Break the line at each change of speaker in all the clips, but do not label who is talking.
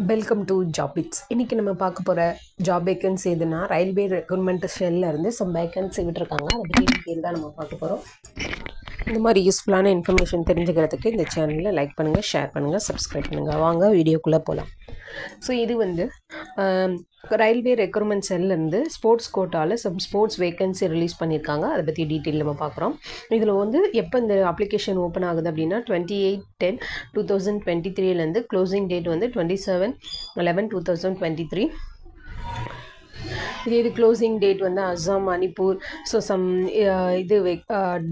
Welcome to job bits. இன்றைக்கி நம்ம பார்க்க போகிற ஜாப் வேக்கன்சி எதுனா ரயில்வே ரெக்ரூட்மெண்ட் ஷெல்லில் இருந்து சம் வேக்கன்சி விட்டுருக்காங்க. அதை பற்றி டீட்டெயில் தான் நம்ம பார்க்க போகிறோம். இந்த மாதிரி யூஸ்ஃபுல்லான இன்ஃபர்மேஷன் தெரிஞ்சுக்கிறதுக்கு இந்த சேனலில் லைக் பண்ணுங்கள், ஷேர் பண்ணுங்கள், சப்ஸ்கிரைப் பண்ணுங்கள். வாங்க வீடியோக்குள்ளே போகலாம். ஸோ இது வந்து ரயில்வே ரெக்ரூட்மெண்ட் செல்லேருந்து ஸ்போர்ட்ஸ் கோட்டாவில் சம் ஸ்போர்ட்ஸ் வேக்கன்சி ரிலீஸ் பண்ணியிருக்காங்க. அதை பற்றி டீட்டெயில் நம்ம பார்க்குறோம். இதில் வந்து எப்போ இந்த அப்ளிகேஷன் ஓப்பன் ஆகுது அப்படின்னா 28/10/2023 க்ளோசிங் டேட் வந்து 27/11/2023. இது க்ளோசிங் டேட் வந்து அஸ்ஸாம், மணிப்பூர், ஸோ சம் இது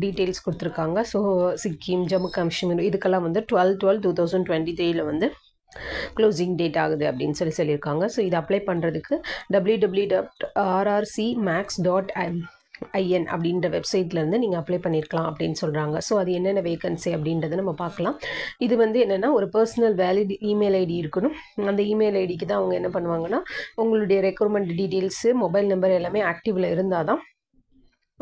டீட்டெயில்ஸ் கொடுத்துருக்காங்க. ஸோ சிக்கிம், ஜம்மு காஷ்மீர் இதுக்கெல்லாம் வந்து 12/12/2023 வந்து க்ளோசிங் டேட் ஆகுது அப்படின்னு சொல்லியிருக்காங்க. ஸோ இது அப்ளை பண்ணுறதுக்கு www.rrcmax.in அப்படின்ற வெப்சைட்லேருந்து நீங்கள் அப்ளை பண்ணியிருக்கலாம் அப்படின்னு சொல்கிறாங்க. ஸோ அது என்னென்ன வேகன்சி அப்படின்றத நம்ம பார்க்கலாம். இது வந்து என்னென்னா ஒரு பர்சனல் வேலிட் இமெயில் ஐடி இருக்கணும். அந்த இமெயில் ஐடிக்கு தான் அவங்க என்ன பண்ணுவாங்கன்னா உங்களுடைய ரெக்ரூட்மெண்ட் டீட்டெயில்ஸு, மொபைல் நம்பர் எல்லாமே ஆக்டிவில் இருந்தால் தான்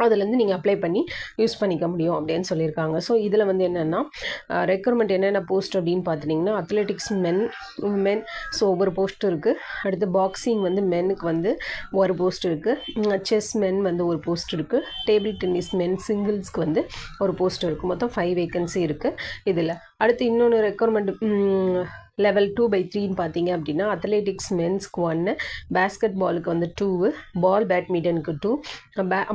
அதுலேருந்து நீங்கள் அப்ளை பண்ணி யூஸ் பண்ணிக்க முடியும் அப்படின்னு சொல்லியிருக்காங்க. ஸோ இதில் வந்து என்னென்னா ரெக்ரூட்மெண்ட் என்னென்ன போஸ்ட் அப்படின்னு பார்த்துட்டிங்கன்னா அத்லெட்டிக்ஸ் மென், உமன், ஸோ ஒவ்வொரு போஸ்ட் இருக்குது. அடுத்து பாக்ஸிங் வந்து மென்னுக்கு வந்து ஒரு போஸ்ட் இருக்குது. செஸ் மென் வந்து ஒரு போஸ்ட் இருக்குது. டேபிள் டென்னிஸ் மென் சிங்கிள்ஸ்க்கு வந்து ஒரு போஸ்ட் இருக்குது. மொத்தம் 5 வேகன்சி இருக்குது இதில். அடுத்து இன்னொன்று ரெக்ரூட்மெண்ட் லெவல் 2/3 பார்த்தீங்க அப்படின்னா அத்லெட்டிக்ஸ் மென்ஸ்க்கு 1, பேஸ்கெட் பாலுக்கு வந்து 2, பால் பேட்மிண்டனுக்கு 2,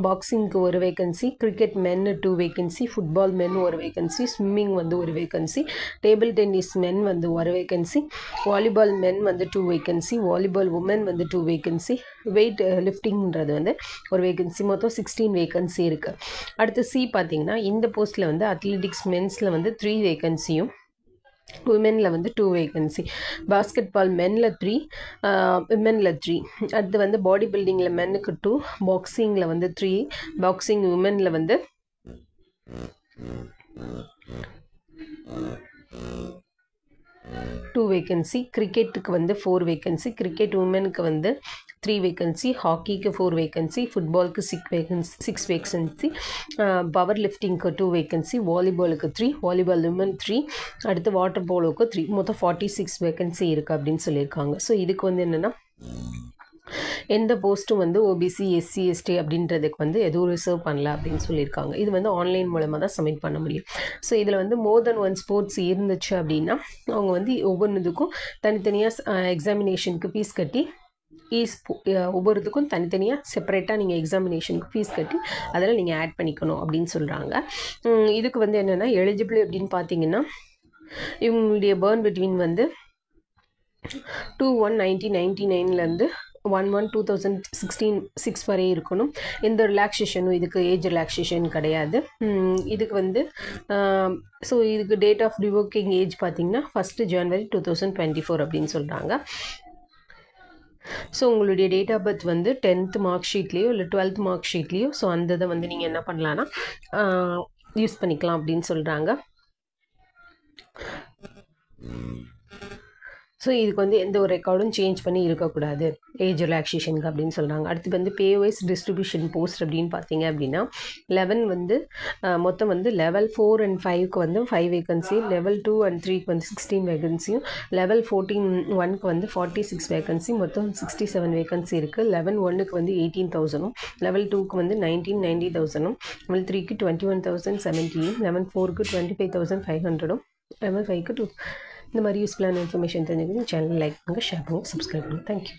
பாக்ஸிங்க்கு ஒரு வேகன்சி, கிரிக்கெட் மென் 2 வேகன்சி, ஃபுட்பால் மென் ஒரு வேகன்சி, ஸ்விம்மிங் வந்து ஒரு வேகன்சி, டேபிள் டென்னிஸ் மென் வந்து ஒரு வேகன்சி, வாலிபால் மென் வந்து 2 வேகன்சி, வாலிபால் உமன் வந்து 2 வேகன்சி, வெயிட் லிஃப்டிங்கிறது வந்து ஒரு வேகன்சி. மொத்தம் 16 வேகன்சி இருக்குது. அடுத்து சி பார்த்தீங்கன்னா இந்த போஸ்ட்டில் வந்து அத்லெட்டிக்ஸ் மென்ஸில் வந்து 3 வேகன்சியும், உமனில் வந்து 2 வேகன்சி, பாஸ்கெட் பால் மென்னில் 3, உமனில் 3. அடுத்து வந்து பாடி பில்டிங்கில் மென்னுக்கு 2, பாக்ஸிங்கில் வந்து 3, பாக்ஸிங் உமனில் வந்து 2 வேகன்சி, கிரிக்கெட்டுக்கு வந்து 4 வேகன்சி, கிரிக்கெட் உமனுக்கு வந்து 3 வேகன்சி, ஹாக்கிக்கு 4 வேகன்சி, ஃபுட்பாலுக்கு 6 வேகன்சி, பவர் லிஃப்டிங்க்கு 2 வேகன்சி, வாலிபாலுக்கு 3, வாலிபால் உமன் 3, அடுத்து வாட்டர் போலோவுக்கு 3. மொத்தம் 46 வேகன்சி இருக்குது அப்படின்னு சொல்லியிருக்காங்க. ஸோ இதுக்கு வந்து என்னென்னா எந்த போஸ்ட்டும் வந்து ஓபிசி, எஸ்சி, எஸ்டி அப்படின்றதுக்கு வந்து எதுவும் ரிசர்வ் பண்ணல அப்படின்னு சொல்லியிருக்காங்க. இது வந்து ஆன்லைன் மூலமாக தான் சப்மிட் பண்ண முடியும். ஸோ இதில் வந்து மோர் தென் 1 ஸ்போர்ட்ஸ் இருந்துச்சு அப்படின்னா அவங்க வந்து ஒவ்வொன்றுக்கும் தனித்தனியாக எக்ஸாமினேஷனுக்கு ஃபீஸ் கட்டி ஒவ்வொருத்துக்கும் தனித்தனியாக செப்பரேட்டாக நீங்கள் எக்ஸாமினேஷனுக்கு ஃபீஸ் கட்டி அதில் நீங்கள் ஆட் பண்ணிக்கணும் அப்படின்னு சொல்கிறாங்க. இதுக்கு வந்து என்னென்னா எலிஜிபிள் அப்படின்னு பார்த்தீங்கன்னா இவங்களுடைய பேர்ன் பிட்வீன் வந்து 2/1/1999 11/2016 வரை இருக்கணும். எந்த ரிலாக்ஸேஷனும் இதுக்கு ஏஜ் ரிலாக்ஸேஷன் கிடையாது. இதுக்கு வந்து ஸோ இதுக்கு டேட் ஆஃப் ரிவோக்கிங் ஏஜ் பார்த்திங்கன்னா 1 January 2024 அப்படின்னு சொல்கிறாங்க. ஸோ உங்களுடைய டேட் ஆஃப் பர்த் வந்து 10th மார்க் ஷீட்லேயோ இல்லை 12th மார்க் ஷீட்லேயோ ஸோ அந்த இதை வந்து நீங்கள் என்ன பண்ணலான்னா யூஸ் பண்ணிக்கலாம் அப்படின்னு சொல்கிறாங்க. ஸோ இதுக்கு வந்து எந்த ஒரு ரெக்கார்டும் சேஞ்ச் பண்ணி இருக்கக்கூடாது ஏஜ் ரிலாக்ஸேஷனுக்கு அப்படின்னு சொல்கிறாங்க. அடுத்து வந்து பேவைஸ் டிஸ்ட்ரிபியூஷன் போஸ்ட் அப்படின்னு பார்த்தீங்க அப்படின்னா 11 வந்து மொத்தம் வந்து லெவல் 4 and 5க்கு வந்து 5 வேகன்சி, லெவல் 2 and 3க்கு வந்து 16 வேகன்சியும், லெவல் 14/1க்கு வந்து 46 வேகன்சி, மொத்தம் 67 வேகன்சி இருக்குது. லெவல் 1க்கு வந்து 18,000, லெவல் 2க்கு வந்து 90,000, லெவல் 3க்கு 21,070, லெவல் 4க்கு 25,500, லெவல் 5க்கு 2. இந்த மாதிரி யூஸ்ஃபுல்லான இன்ஃபர்மேஷன் தெரிஞ்சுக்கணும். சேனல் லைக் பண்ணுங்கள், ஷேர் பண்ணுங்கள், சப்ஸ்கிரைப் பண்ணுங்கள். தேங்க்யூ.